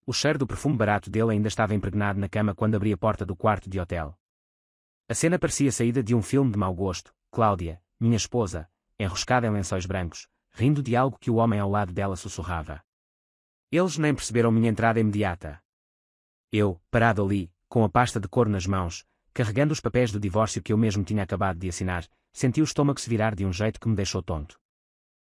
O cheiro do perfume barato dele ainda estava impregnado na cama quando abri a porta do quarto de hotel. A cena parecia saída de um filme de mau gosto. Cláudia, minha esposa, enroscada em lençóis brancos, rindo de algo que o homem ao lado dela sussurrava. Eles nem perceberam minha entrada imediata. Eu, parado ali, com a pasta de couro nas mãos, carregando os papéis do divórcio que eu mesmo tinha acabado de assinar, senti o estômago se virar de um jeito que me deixou tonto.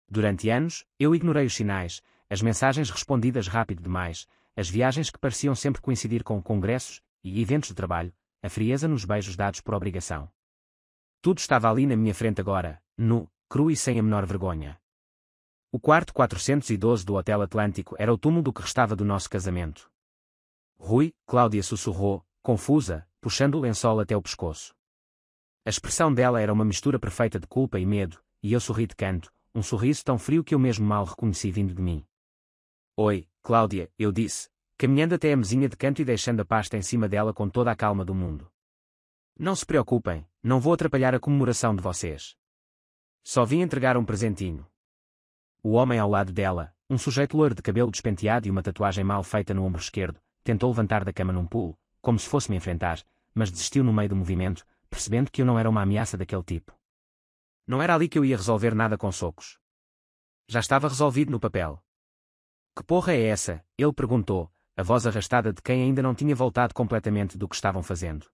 Durante anos, eu ignorei os sinais, as mensagens respondidas rápido demais, as viagens que pareciam sempre coincidir com congressos e eventos de trabalho, a frieza nos beijos dados por obrigação. Tudo estava ali na minha frente agora, nu, cru e sem a menor vergonha. O quarto 412 do Hotel Atlântico era o túmulo do que restava do nosso casamento. Rui, Cláudia sussurrou, confusa, puxando o lençol até o pescoço. A expressão dela era uma mistura perfeita de culpa e medo, e eu sorri de canto, um sorriso tão frio que eu mesmo mal reconheci vindo de mim. Oi, Cláudia, eu disse, caminhando até a mesinha de canto e deixando a pasta em cima dela com toda a calma do mundo. Não se preocupem, não vou atrapalhar a comemoração de vocês. Só vim entregar um presentinho. O homem ao lado dela, um sujeito loiro de cabelo despenteado e uma tatuagem mal feita no ombro esquerdo, tentou levantar da cama num pulo, como se fosse me enfrentar, mas desistiu no meio do movimento, percebendo que eu não era uma ameaça daquele tipo. Não era ali que eu ia resolver nada com socos. Já estava resolvido no papel. Que porra é essa? Ele perguntou, a voz arrastada de quem ainda não tinha voltado completamente do que estavam fazendo.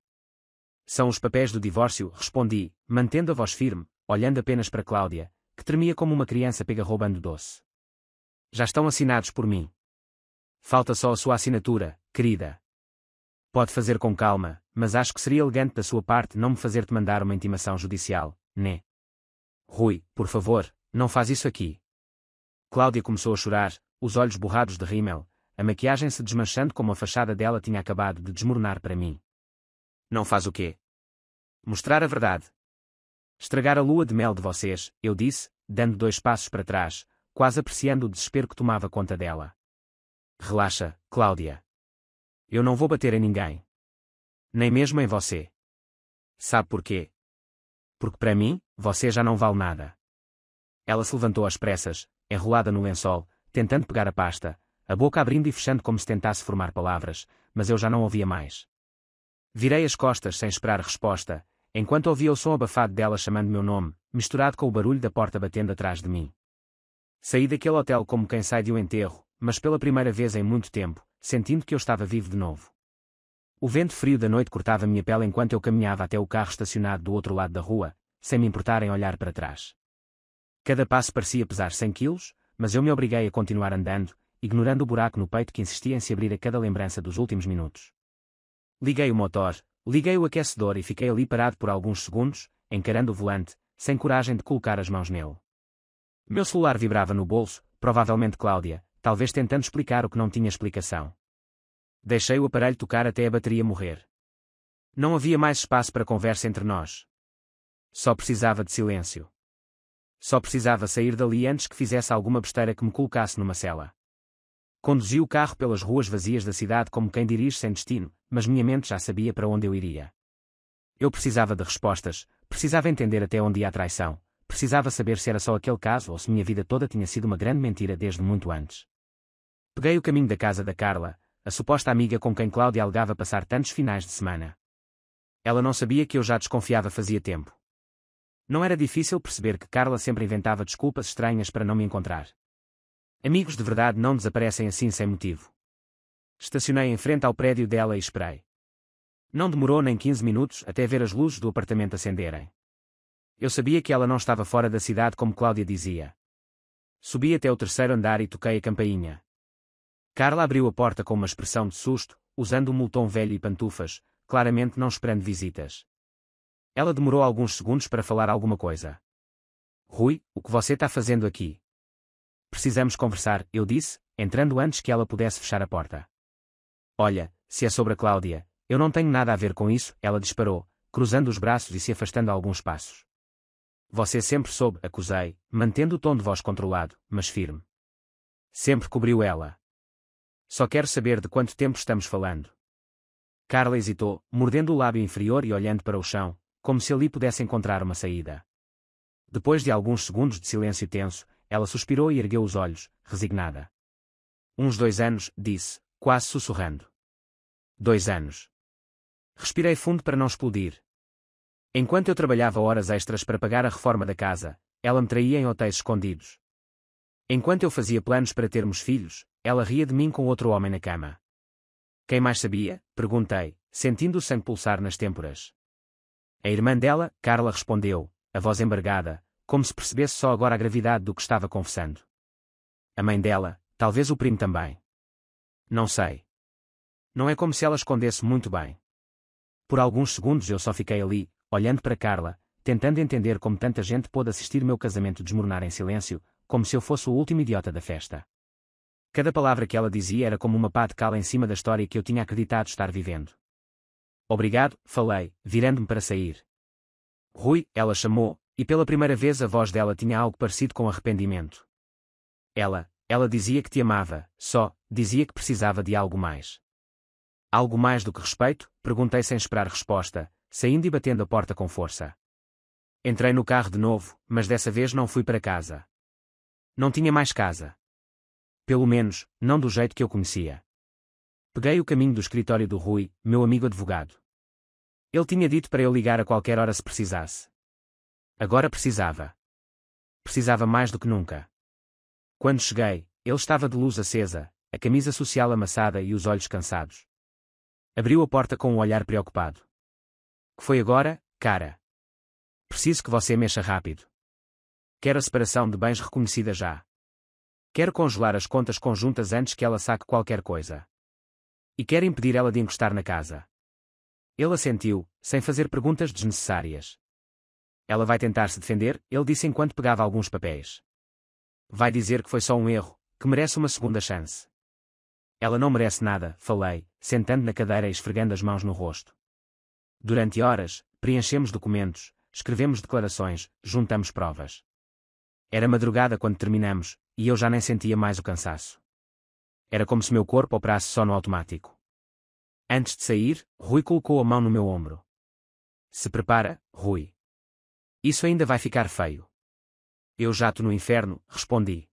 São os papéis do divórcio, respondi, mantendo a voz firme, olhando apenas para Cláudia, que tremia como uma criança pega roubando doce. Já estão assinados por mim. Falta só a sua assinatura, querida. Pode fazer com calma, mas acho que seria elegante da sua parte não me fazer-te mandar uma intimação judicial, né? Rui, por favor, não faz isso aqui. Cláudia começou a chorar, os olhos borrados de rímel, a maquiagem se desmanchando como a fachada dela tinha acabado de desmoronar para mim. Não faz o quê? Mostrar a verdade. Estragar a lua de mel de vocês, eu disse, dando 2 passos para trás, quase apreciando o desespero que tomava conta dela. Relaxa, Cláudia. Eu não vou bater em ninguém. Nem mesmo em você. Sabe porquê? Porque para mim, você já não vale nada. Ela se levantou às pressas, enrolada no lençol, tentando pegar a pasta, a boca abrindo e fechando como se tentasse formar palavras, mas eu já não ouvia mais. Virei as costas sem esperar resposta, enquanto ouvia o som abafado dela chamando meu nome, misturado com o barulho da porta batendo atrás de mim. Saí daquele hotel como quem sai de um enterro, mas pela primeira vez em muito tempo, sentindo que eu estava vivo de novo. O vento frio da noite cortava minha pele enquanto eu caminhava até o carro estacionado do outro lado da rua, sem me importar em olhar para trás. Cada passo parecia pesar 100 quilos, mas eu me obriguei a continuar andando, ignorando o buraco no peito que insistia em se abrir a cada lembrança dos últimos minutos. Liguei o motor, liguei o aquecedor e fiquei ali parado por alguns segundos, encarando o volante, sem coragem de colocar as mãos nele. Meu celular vibrava no bolso, provavelmente Cláudia, talvez tentando explicar o que não tinha explicação. Deixei o aparelho tocar até a bateria morrer. Não havia mais espaço para conversa entre nós. Só precisava de silêncio. Só precisava sair dali antes que fizesse alguma besteira que me colocasse numa cela. Conduzi o carro pelas ruas vazias da cidade como quem dirige sem destino, mas minha mente já sabia para onde eu iria. Eu precisava de respostas, precisava entender até onde ia a traição, precisava saber se era só aquele caso ou se minha vida toda tinha sido uma grande mentira desde muito antes. Peguei o caminho da casa da Carla, a suposta amiga com quem Cláudia alegava passar tantos finais de semana. Ela não sabia que eu já desconfiava fazia tempo. Não era difícil perceber que Carla sempre inventava desculpas estranhas para não me encontrar. Amigos de verdade não desaparecem assim sem motivo. Estacionei em frente ao prédio dela e esperei. Não demorou nem 15 minutos até ver as luzes do apartamento acenderem. Eu sabia que ela não estava fora da cidade como Cláudia dizia. Subi até o 3º andar e toquei a campainha. Carla abriu a porta com uma expressão de susto, usando um moletom velho e pantufas, claramente não esperando visitas. Ela demorou alguns segundos para falar alguma coisa. Rui, o que você está fazendo aqui? Precisamos conversar, eu disse, entrando antes que ela pudesse fechar a porta. Olha, se é sobre a Cláudia, eu não tenho nada a ver com isso, ela disparou, cruzando os braços e se afastando alguns passos. Você sempre soube, acusei, mantendo o tom de voz controlado, mas firme. Sempre cobriu ela. Só quero saber de quanto tempo estamos falando. Carla hesitou, mordendo o lábio inferior e olhando para o chão, como se ali pudesse encontrar uma saída. Depois de alguns segundos de silêncio tenso, ela suspirou e ergueu os olhos, resignada. Uns 2 anos, disse, quase sussurrando. 2 anos. Respirei fundo para não explodir. Enquanto eu trabalhava horas extras para pagar a reforma da casa, ela me traía em hotéis escondidos. Enquanto eu fazia planos para termos filhos, ela ria de mim com outro homem na cama. Quem mais sabia? Perguntei, sentindo o sangue pulsar nas têmporas. A irmã dela, Carla, respondeu, a voz embargada, como se percebesse só agora a gravidade do que estava confessando. A mãe dela, talvez o primo também. Não sei. Não é como se ela escondesse muito bem. Por alguns segundos eu só fiquei ali, olhando para Carla, tentando entender como tanta gente pôde assistir meu casamento desmoronar em silêncio, como se eu fosse o último idiota da festa. Cada palavra que ela dizia era como uma pá de cal em cima da história que eu tinha acreditado estar vivendo. Obrigado, falei, virando-me para sair. Rui, ela chamou, e pela primeira vez a voz dela tinha algo parecido com arrependimento. Ela dizia que te amava, só, dizia que precisava de algo mais. Algo mais do que respeito? Perguntei sem esperar resposta, saindo e batendo a porta com força. Entrei no carro de novo, mas dessa vez não fui para casa. Não tinha mais casa. Pelo menos, não do jeito que eu conhecia. Peguei o caminho do escritório do Rui, meu amigo advogado. Ele tinha dito para eu ligar a qualquer hora se precisasse. Agora precisava. Precisava mais do que nunca. Quando cheguei, ele estava de luz acesa, a camisa social amassada e os olhos cansados. Abriu a porta com um olhar preocupado. Que foi agora, cara? Preciso que você mexa rápido. Quero a separação de bens reconhecida já. Quero congelar as contas conjuntas antes que ela saque qualquer coisa. E quero impedir ela de encostar na casa. Ele assentiu, sem fazer perguntas desnecessárias. Ela vai tentar se defender, ele disse enquanto pegava alguns papéis. Vai dizer que foi só um erro, que merece uma segunda chance. Ela não merece nada, falei, sentando na cadeira e esfregando as mãos no rosto. Durante horas, preenchemos documentos, escrevemos declarações, juntamos provas. Era madrugada quando terminamos, e eu já nem sentia mais o cansaço. Era como se meu corpo operasse só no automático. Antes de sair, Rui colocou a mão no meu ombro. Se prepara, Rui. Isso ainda vai ficar feio. Eu jato no inferno, respondi.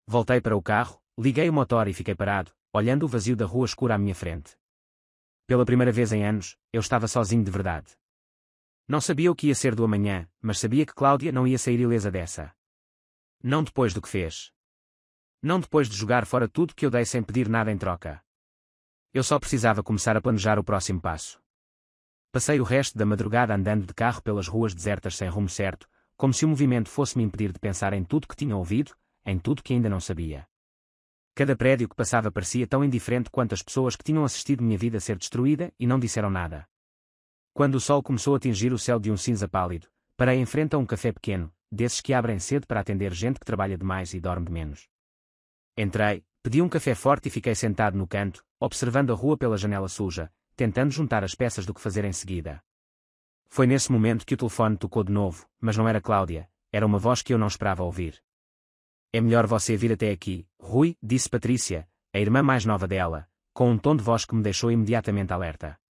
Voltei para o carro, liguei o motor e fiquei parado, olhando o vazio da rua escura à minha frente. Pela primeira vez em anos, eu estava sozinho de verdade. Não sabia o que ia ser do amanhã, mas sabia que Cláudia não ia sair ilesa dessa. Não depois do que fez. Não depois de jogar fora tudo que eu dei sem pedir nada em troca. Eu só precisava começar a planejar o próximo passo. Passei o resto da madrugada andando de carro pelas ruas desertas sem rumo certo, como se o movimento fosse me impedir de pensar em tudo que tinha ouvido, em tudo que ainda não sabia. Cada prédio que passava parecia tão indiferente quanto as pessoas que tinham assistido minha vida ser destruída e não disseram nada. Quando o sol começou a tingir o céu de um cinza pálido, parei em frente a um café pequeno, desses que abrem cedo para atender gente que trabalha demais e dorme de menos. Entrei, pedi um café forte e fiquei sentado no canto, observando a rua pela janela suja, tentando juntar as peças do que fazer em seguida. Foi nesse momento que o telefone tocou de novo, mas não era Cláudia, era uma voz que eu não esperava ouvir. É melhor você vir até aqui, Rui, disse Patrícia, a irmã mais nova dela, com um tom de voz que me deixou imediatamente alerta.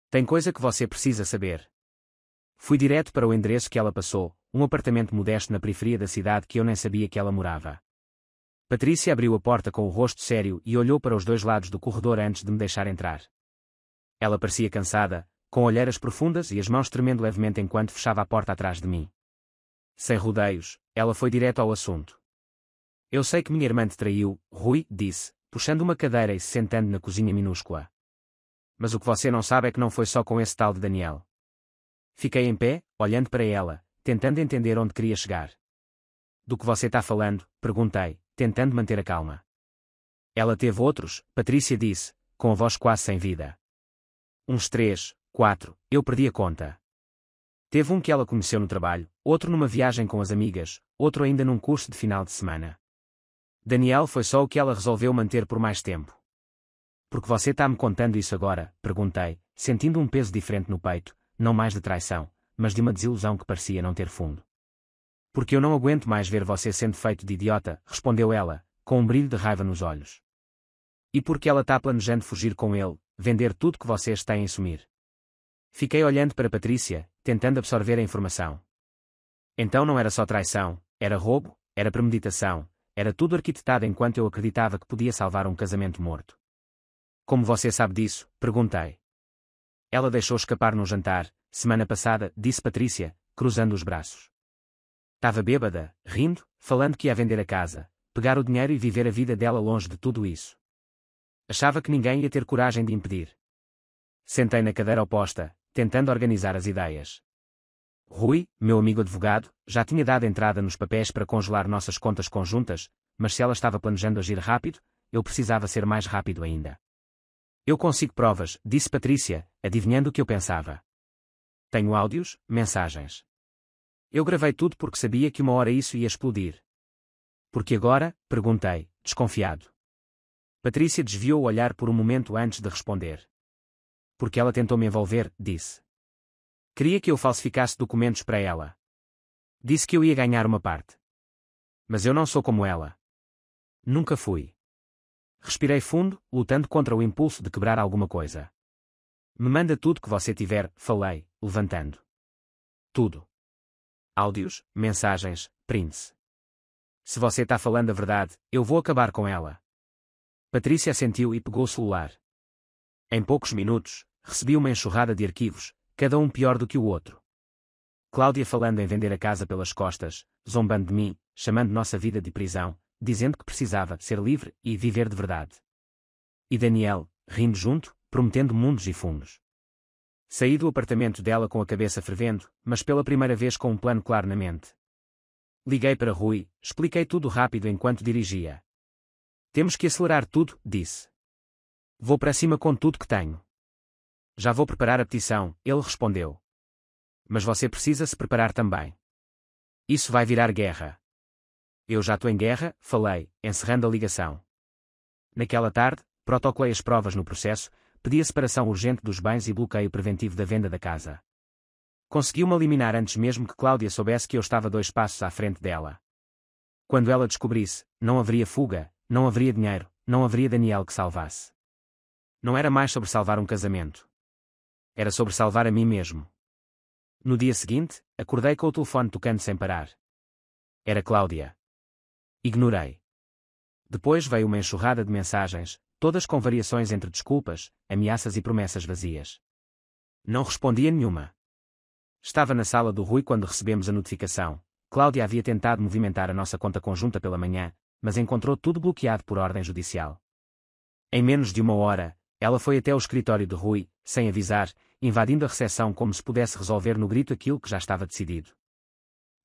Tem coisa que você precisa saber. Fui direto para o endereço que ela passou, um apartamento modesto na periferia da cidade que eu nem sabia que ela morava. Patrícia abriu a porta com o rosto sério e olhou para os dois lados do corredor antes de me deixar entrar. Ela parecia cansada, com olheiras profundas e as mãos tremendo levemente enquanto fechava a porta atrás de mim. Sem rodeios, ela foi direto ao assunto. Eu sei que minha irmã te traiu, Rui, disse, puxando uma cadeira e se sentando na cozinha minúscula. Mas o que você não sabe é que não foi só com esse tal de Daniel. Fiquei em pé, olhando para ela, tentando entender onde queria chegar. Do que você está falando? Perguntei, tentando manter a calma. Ela teve outros, Patrícia disse, com a voz quase sem vida. Uns 3, 4, eu perdi a conta. Teve um que ela conheceu no trabalho, outro numa viagem com as amigas, outro ainda num curso de final de semana. Daniel foi só o que ela resolveu manter por mais tempo. Por que você está me contando isso agora? Perguntei, sentindo um peso diferente no peito, não mais de traição, mas de uma desilusão que parecia não ter fundo. Porque eu não aguento mais ver você sendo feito de idiota, respondeu ela, com um brilho de raiva nos olhos. E porque ela está planejando fugir com ele, vender tudo que vocês têm em sumir. Fiquei olhando para Patrícia, tentando absorver a informação. Então não era só traição, era roubo, era premeditação, era tudo arquitetado enquanto eu acreditava que podia salvar um casamento morto. Como você sabe disso? Perguntei. Ela deixou escapar num jantar, semana passada, disse Patrícia, cruzando os braços. Estava bêbada, rindo, falando que ia vender a casa, pegar o dinheiro e viver a vida dela longe de tudo isso. Achava que ninguém ia ter coragem de impedir. Sentei na cadeira oposta, tentando organizar as ideias. Rui, meu amigo advogado, já tinha dado entrada nos papéis para congelar nossas contas conjuntas, mas se ela estava planejando agir rápido, eu precisava ser mais rápido ainda. Eu consigo provas, disse Patrícia, adivinhando o que eu pensava. Tenho áudios, mensagens. Eu gravei tudo porque sabia que uma hora isso ia explodir. Por que agora? Perguntei, desconfiado. Patrícia desviou o olhar por um momento antes de responder. Porque ela tentou me envolver, disse. Queria que eu falsificasse documentos para ela. Disse que eu ia ganhar uma parte. Mas eu não sou como ela. Nunca fui. Respirei fundo, lutando contra o impulso de quebrar alguma coisa. Me manda tudo que você tiver, falei, levantando. Tudo. Áudios, mensagens, prints. Se você está falando a verdade, eu vou acabar com ela. Patrícia assentiu e pegou o celular. Em poucos minutos, recebi uma enxurrada de arquivos, cada um pior do que o outro. Cláudia falando em vender a casa pelas costas, zombando de mim, chamando nossa vida de prisão, dizendo que precisava ser livre e viver de verdade. E Daniel, rindo junto, prometendo mundos e fundos. Saí do apartamento dela com a cabeça fervendo, mas pela primeira vez com um plano claro na mente. Liguei para Rui, expliquei tudo rápido enquanto dirigia. Temos que acelerar tudo, disse. Vou para cima com tudo que tenho. Já vou preparar a petição, ele respondeu. Mas você precisa se preparar também. Isso vai virar guerra. Eu já estou em guerra, falei, encerrando a ligação. Naquela tarde, protocolei as provas no processo, pedi a separação urgente dos bens e bloqueio preventivo da venda da casa. Consegui-me eliminar antes mesmo que Cláudia soubesse que eu estava 2 passos à frente dela. Quando ela descobrisse, não haveria fuga, não haveria dinheiro, não haveria Daniel que salvasse. Não era mais sobre salvar um casamento. Era sobre salvar a mim mesmo. No dia seguinte, acordei com o telefone tocando sem parar. Era Cláudia. Ignorei. Depois veio uma enxurrada de mensagens, todas com variações entre desculpas, ameaças e promessas vazias. Não respondi a nenhuma. Estava na sala do Rui quando recebemos a notificação. Cláudia havia tentado movimentar a nossa conta conjunta pela manhã, mas encontrou tudo bloqueado por ordem judicial. Em menos de 1 hora, ela foi até o escritório de Rui, sem avisar, invadindo a recepção como se pudesse resolver no grito aquilo que já estava decidido.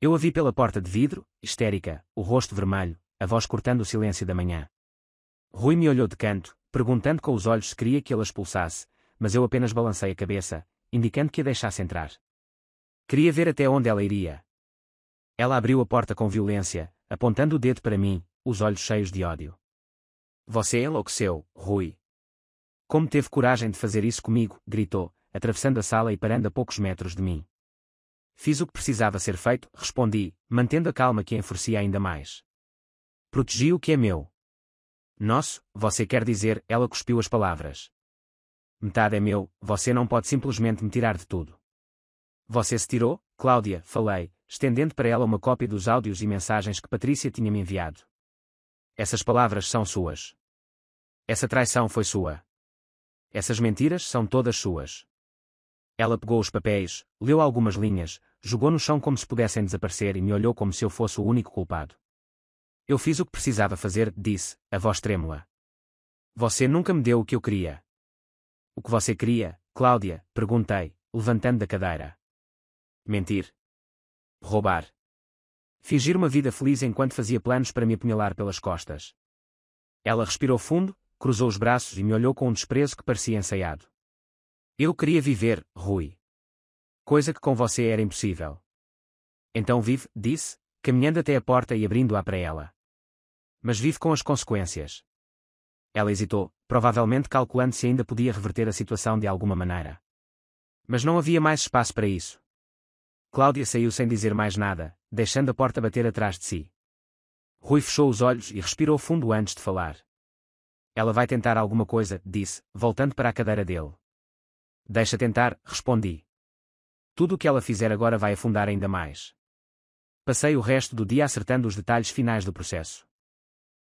Eu a vi pela porta de vidro, histérica, o rosto vermelho, a voz cortando o silêncio da manhã. Rui me olhou de canto, perguntando com os olhos se queria que ele a expulsasse, mas eu apenas balancei a cabeça, indicando que a deixasse entrar. Queria ver até onde ela iria. Ela abriu a porta com violência, apontando o dedo para mim, os olhos cheios de ódio. Você enlouqueceu, Rui. Como teve coragem de fazer isso comigo? Gritou, atravessando a sala e parando a poucos metros de mim. Fiz o que precisava ser feito, respondi, mantendo a calma que a enfurecia ainda mais. Protegi o que é meu. Nosso, você quer dizer, ela cuspiu as palavras. Metade é meu, você não pode simplesmente me tirar de tudo. Você se tirou, Cláudia, falei, estendendo para ela uma cópia dos áudios e mensagens que Patrícia tinha me enviado. Essas palavras são suas. Essa traição foi sua. Essas mentiras são todas suas. Ela pegou os papéis, leu algumas linhas, jogou no chão como se pudessem desaparecer e me olhou como se eu fosse o único culpado. Eu fiz o que precisava fazer, disse, a voz trêmula. Você nunca me deu o que eu queria. O que você queria, Cláudia? Perguntei, levantando da cadeira. Mentir. Roubar. Fingir uma vida feliz enquanto fazia planos para me apunhalar pelas costas. Ela respirou fundo, cruzou os braços e me olhou com um desprezo que parecia ensaiado. Eu queria viver, Rui. Coisa que com você era impossível. Então vive, disse, caminhando até a porta e abrindo-a para ela. Mas vive com as consequências. Ela hesitou, provavelmente calculando se ainda podia reverter a situação de alguma maneira. Mas não havia mais espaço para isso. Cláudia saiu sem dizer mais nada, deixando a porta bater atrás de si. Rui fechou os olhos e respirou fundo antes de falar. Ela vai tentar alguma coisa, disse, voltando para a cadeira dele. Deixa tentar, respondi. Tudo o que ela fizer agora vai afundar ainda mais. Passei o resto do dia acertando os detalhes finais do processo.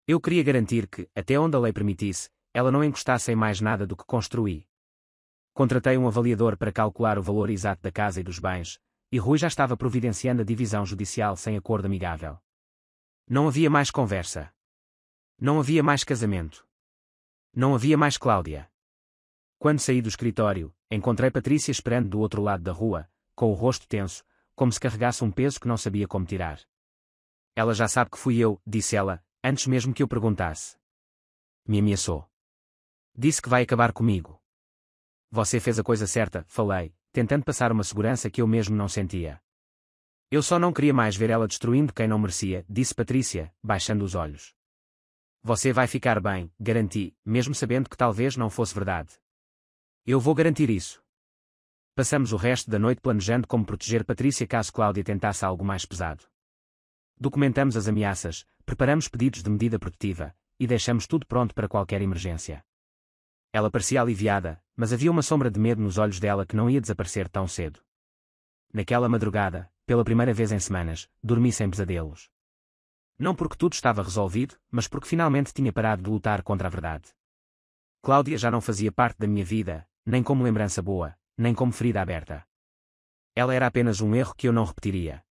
Eu queria garantir que, até onde a lei permitisse, ela não encostasse em mais nada do que construí. Contratei um avaliador para calcular o valor exato da casa e dos bens, e Rui já estava providenciando a divisão judicial sem acordo amigável. Não havia mais conversa. Não havia mais casamento. Não havia mais Cláudia. Quando saí do escritório, encontrei Patrícia esperando do outro lado da rua, com o rosto tenso, como se carregasse um peso que não sabia como tirar. Ela já sabe que fui eu, disse ela, antes mesmo que eu perguntasse. Me ameaçou. Disse que vai acabar comigo. Você fez a coisa certa, falei, tentando passar uma segurança que eu mesmo não sentia. Eu só não queria mais ver ela destruindo quem não merecia, disse Patrícia, baixando os olhos. Você vai ficar bem, garanti, mesmo sabendo que talvez não fosse verdade. Eu vou garantir isso. Passamos o resto da noite planejando como proteger Patrícia caso Cláudia tentasse algo mais pesado. Documentamos as ameaças, preparamos pedidos de medida protetiva, e deixamos tudo pronto para qualquer emergência. Ela parecia aliviada, mas havia uma sombra de medo nos olhos dela que não ia desaparecer tão cedo. Naquela madrugada, pela primeira vez em semanas, dormi sem pesadelos. Não porque tudo estava resolvido, mas porque finalmente tinha parado de lutar contra a verdade. Cláudia já não fazia parte da minha vida, nem como lembrança boa, nem como ferida aberta. Ela era apenas um erro que eu não repetiria.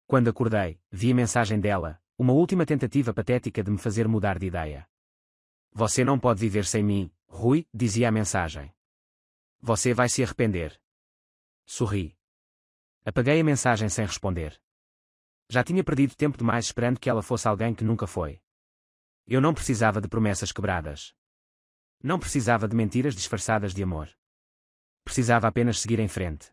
Quando acordei, vi a mensagem dela, uma última tentativa patética de me fazer mudar de ideia. Você não pode viver sem mim, Rui, dizia a mensagem. Você vai se arrepender. Sorri. Apaguei a mensagem sem responder. Já tinha perdido tempo demais esperando que ela fosse alguém que nunca foi. Eu não precisava de promessas quebradas. Não precisava de mentiras disfarçadas de amor. Precisava apenas seguir em frente.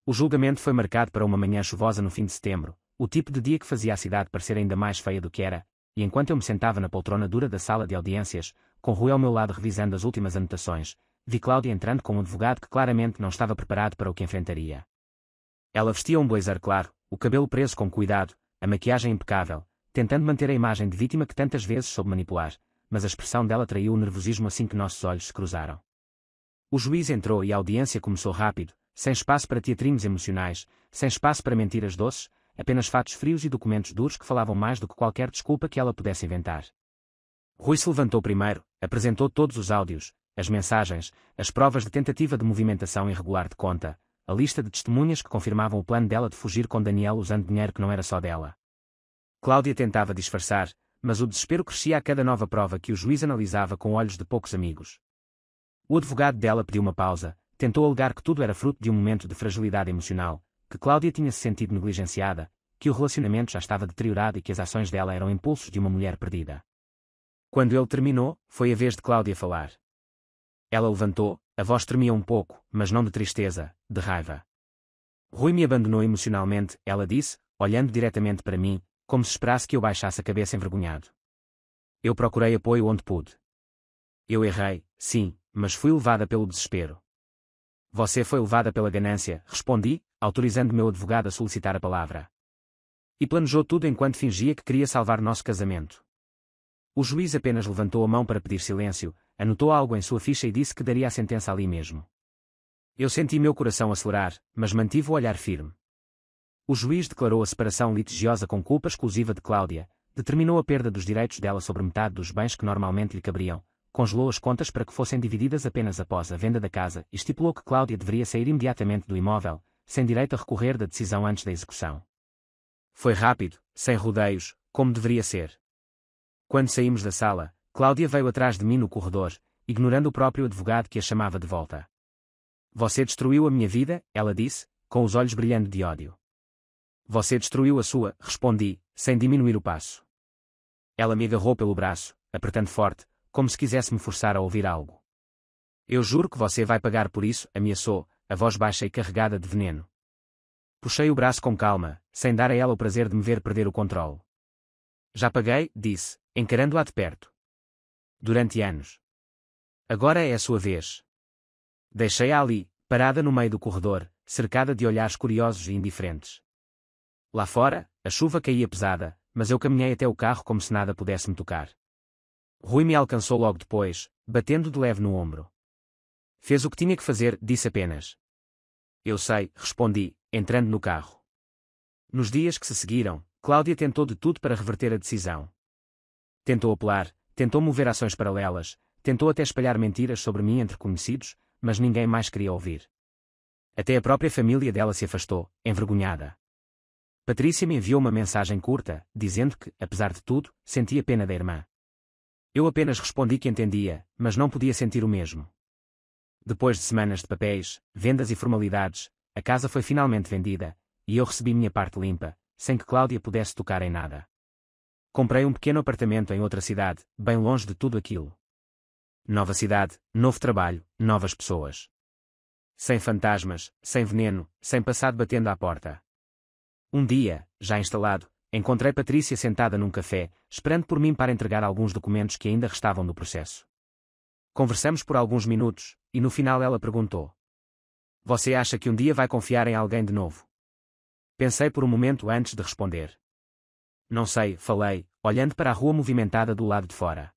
O julgamento foi marcado para uma manhã chuvosa no fim de setembro, o tipo de dia que fazia a cidade parecer ainda mais feia do que era, e enquanto eu me sentava na poltrona dura da sala de audiências, com Rui ao meu lado revisando as últimas anotações, vi Cláudia entrando com um advogado que claramente não estava preparado para o que enfrentaria. Ela vestia um blazer claro, o cabelo preso com cuidado, a maquiagem impecável, tentando manter a imagem de vítima que tantas vezes soube manipular, mas a expressão dela traiu o nervosismo assim que nossos olhos se cruzaram. O juiz entrou e a audiência começou rápido, sem espaço para teatrinhos emocionais, sem espaço para mentiras doces, apenas fatos frios e documentos duros que falavam mais do que qualquer desculpa que ela pudesse inventar. Rui se levantou primeiro, apresentou todos os áudios, as mensagens, as provas de tentativa de movimentação irregular de conta, a lista de testemunhas que confirmavam o plano dela de fugir com Daniel usando dinheiro que não era só dela. Cláudia tentava disfarçar, mas o desespero crescia a cada nova prova que o juiz analisava com olhos de poucos amigos. O advogado dela pediu uma pausa, tentou alegar que tudo era fruto de um momento de fragilidade emocional, que Cláudia tinha se sentido negligenciada, que o relacionamento já estava deteriorado e que as ações dela eram impulsos de uma mulher perdida. Quando ele terminou, foi a vez de Cláudia falar. Ela levantou, a voz tremia um pouco, mas não de tristeza, de raiva. Rui me abandonou emocionalmente, ela disse, olhando diretamente para mim, como se esperasse que eu baixasse a cabeça envergonhado. Eu procurei apoio onde pude. Eu errei, sim, mas fui levada pelo desespero. Você foi levada pela ganância, respondi, autorizando meu advogado a solicitar a palavra. E planejou tudo enquanto fingia que queria salvar nosso casamento. O juiz apenas levantou a mão para pedir silêncio, anotou algo em sua ficha e disse que daria a sentença ali mesmo. Eu senti meu coração acelerar, mas mantive o olhar firme. O juiz declarou a separação litigiosa com culpa exclusiva de Cláudia, determinou a perda dos direitos dela sobre metade dos bens que normalmente lhe caberiam, congelou as contas para que fossem divididas apenas após a venda da casa e estipulou que Cláudia deveria sair imediatamente do imóvel, sem direito a recorrer da decisão antes da execução. Foi rápido, sem rodeios, como deveria ser. Quando saímos da sala, Cláudia veio atrás de mim no corredor, ignorando o próprio advogado que a chamava de volta. Você destruiu a minha vida, ela disse, com os olhos brilhando de ódio. Você destruiu a sua, respondi, sem diminuir o passo. Ela me agarrou pelo braço, apertando forte, como se quisesse me forçar a ouvir algo. Eu juro que você vai pagar por isso, ameaçou, a voz baixa e carregada de veneno. Puxei o braço com calma, sem dar a ela o prazer de me ver perder o controle. Já paguei, disse, encarando-a de perto. Durante anos. Agora é a sua vez. Deixei-a ali, parada no meio do corredor, cercada de olhares curiosos e indiferentes. Lá fora, a chuva caía pesada, mas eu caminhei até o carro como se nada pudesse me tocar. Rui me alcançou logo depois, batendo de leve no ombro. Fez o que tinha que fazer, disse apenas. Eu sei, respondi, entrando no carro. Nos dias que se seguiram, Cláudia tentou de tudo para reverter a decisão. Tentou apelar, tentou mover ações paralelas, tentou até espalhar mentiras sobre mim entre conhecidos, mas ninguém mais queria ouvir. Até a própria família dela se afastou, envergonhada. Patrícia me enviou uma mensagem curta, dizendo que, apesar de tudo, sentia pena da irmã. Eu apenas respondi que entendia, mas não podia sentir o mesmo. Depois de semanas de papéis, vendas e formalidades, a casa foi finalmente vendida, e eu recebi minha parte limpa, sem que Cláudia pudesse tocar em nada. Comprei um pequeno apartamento em outra cidade, bem longe de tudo aquilo. Nova cidade, novo trabalho, novas pessoas. Sem fantasmas, sem veneno, sem passado batendo à porta. Um dia, já instalado, encontrei Patrícia sentada num café, esperando por mim para entregar alguns documentos que ainda restavam no processo. Conversamos por alguns minutos, e no final ela perguntou: "Você acha que um dia vai confiar em alguém de novo?" Pensei por um momento antes de responder. "Não sei", falei, olhando para a rua movimentada do lado de fora.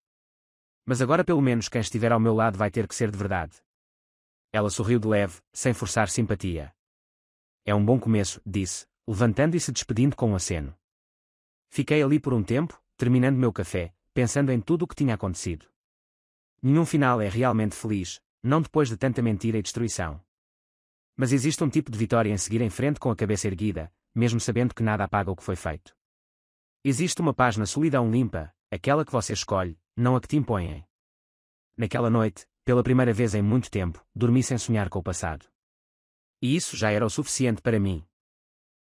"Mas agora pelo menos quem estiver ao meu lado vai ter que ser de verdade." Ela sorriu de leve, sem forçar simpatia. "É um bom começo", disse, levantando e se despedindo com um aceno. Fiquei ali por um tempo, terminando meu café, pensando em tudo o que tinha acontecido. Nenhum final é realmente feliz, não depois de tanta mentira e destruição. Mas existe um tipo de vitória em seguir em frente com a cabeça erguida, mesmo sabendo que nada apaga o que foi feito. Existe uma paz na solidão limpa, aquela que você escolhe, não a que te impõem. Naquela noite, pela primeira vez em muito tempo, dormi sem sonhar com o passado. E isso já era o suficiente para mim.